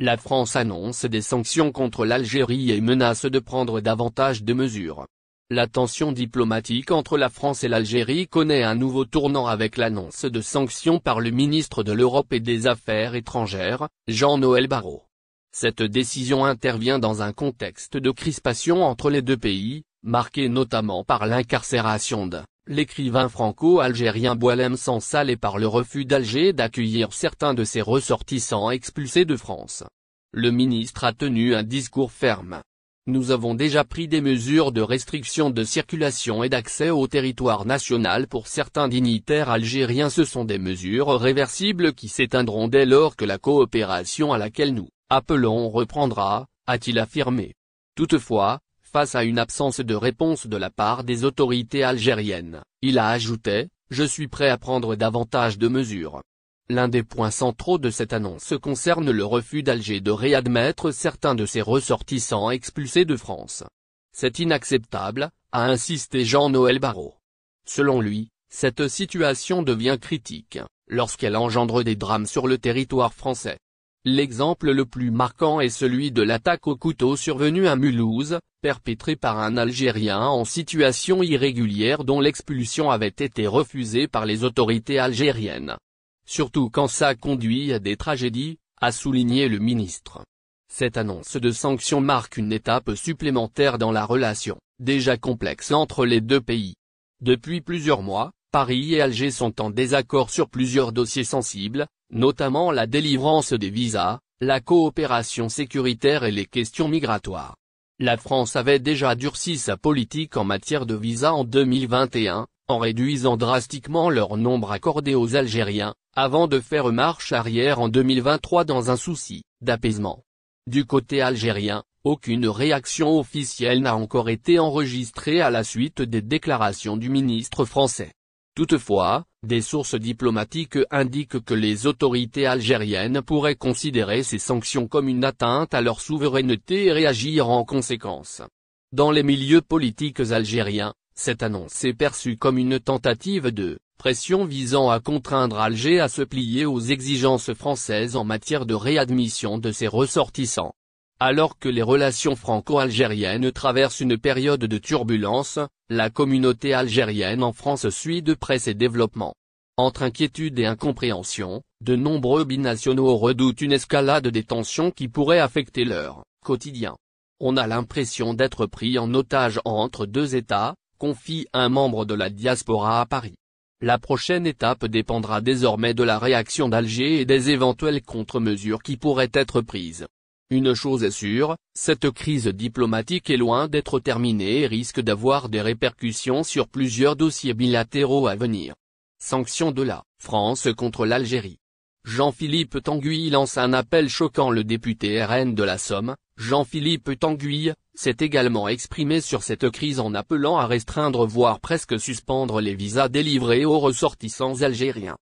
La France annonce des sanctions contre l'Algérie et menace de prendre davantage de mesures. La tension diplomatique entre la France et l'Algérie connaît un nouveau tournant avec l'annonce de sanctions par le ministre de l'Europe et des Affaires étrangères, Jean-Noël Barrot. Cette décision intervient dans un contexte de crispation entre les deux pays, marqué notamment par l'incarcération de l'écrivain franco-algérien Boualem Sansal et par le refus d'Alger d'accueillir certains de ses ressortissants expulsés de France. Le ministre a tenu un discours ferme. Nous avons déjà pris des mesures de restriction de circulation et d'accès au territoire national pour certains dignitaires algériens. Ce sont des mesures réversibles qui s'éteindront dès lors que la coopération à laquelle nous appelons reprendra, a-t-il affirmé. Toutefois, face à une absence de réponse de la part des autorités algériennes, il a ajouté « Je suis prêt à prendre davantage de mesures ». L'un des points centraux de cette annonce concerne le refus d'Alger de réadmettre certains de ses ressortissants expulsés de France. C'est inacceptable, a insisté Jean-Noël Barrot. Selon lui, cette situation devient critique, lorsqu'elle engendre des drames sur le territoire français. L'exemple le plus marquant est celui de l'attaque au couteau survenue à Mulhouse, perpétrée par un Algérien en situation irrégulière dont l'expulsion avait été refusée par les autorités algériennes. Surtout quand ça conduit à des tragédies, a souligné le ministre. Cette annonce de sanctions marque une étape supplémentaire dans la relation, déjà complexe entre les deux pays. Depuis plusieurs mois, Paris et Alger sont en désaccord sur plusieurs dossiers sensibles, notamment la délivrance des visas, la coopération sécuritaire et les questions migratoires. La France avait déjà durci sa politique en matière de visas en 2021, en réduisant drastiquement leur nombre accordé aux Algériens, avant de faire marche arrière en 2023 dans un souci d'apaisement. Du côté algérien, aucune réaction officielle n'a encore été enregistrée à la suite des déclarations du ministre français. Toutefois, des sources diplomatiques indiquent que les autorités algériennes pourraient considérer ces sanctions comme une atteinte à leur souveraineté et réagir en conséquence. Dans les milieux politiques algériens, cette annonce est perçue comme une tentative de pression visant à contraindre Alger à se plier aux exigences françaises en matière de réadmission de ses ressortissants. Alors que les relations franco-algériennes traversent une période de turbulence, la communauté algérienne en France suit de près ces développements. Entre inquiétude et incompréhension, de nombreux binationaux redoutent une escalade des tensions qui pourrait affecter leur quotidien. On a l'impression d'être pris en otage entre deux États, confie un membre de la diaspora à Paris. La prochaine étape dépendra désormais de la réaction d'Alger et des éventuelles contre-mesures qui pourraient être prises. Une chose est sûre, cette crise diplomatique est loin d'être terminée et risque d'avoir des répercussions sur plusieurs dossiers bilatéraux à venir. Sanctions de la France contre l'Algérie. Jean-Philippe Tanguy lance un appel choquant. Le député RN de la Somme, Jean-Philippe Tanguy, s'est également exprimé sur cette crise en appelant à restreindre voire presque suspendre les visas délivrés aux ressortissants algériens.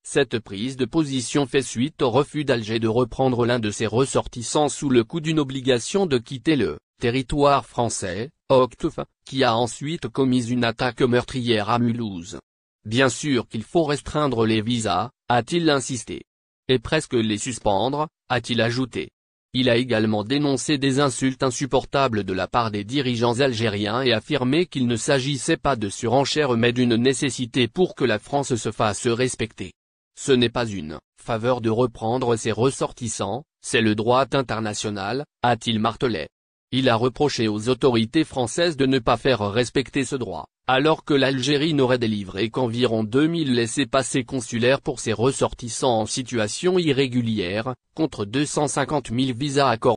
Cette prise de position fait suite au refus d'Alger de reprendre l'un de ses ressortissants sous le coup d'une obligation de quitter le territoire français, OCTF, qui a ensuite commis une attaque meurtrière à Mulhouse. Bien sûr qu'il faut restreindre les visas, a-t-il insisté. Et presque les suspendre, a-t-il ajouté. Il a également dénoncé des insultes insupportables de la part des dirigeants algériens et affirmé qu'il ne s'agissait pas de surenchère mais d'une nécessité pour que la France se fasse respecter. Ce n'est pas une faveur de reprendre ses ressortissants, c'est le droit international, a-t-il martelé. Il a reproché aux autorités françaises de ne pas faire respecter ce droit, alors que l'Algérie n'aurait délivré qu'environ 2000 laissez-passer consulaires pour ses ressortissants en situation irrégulière, contre 250 000 visas accordés.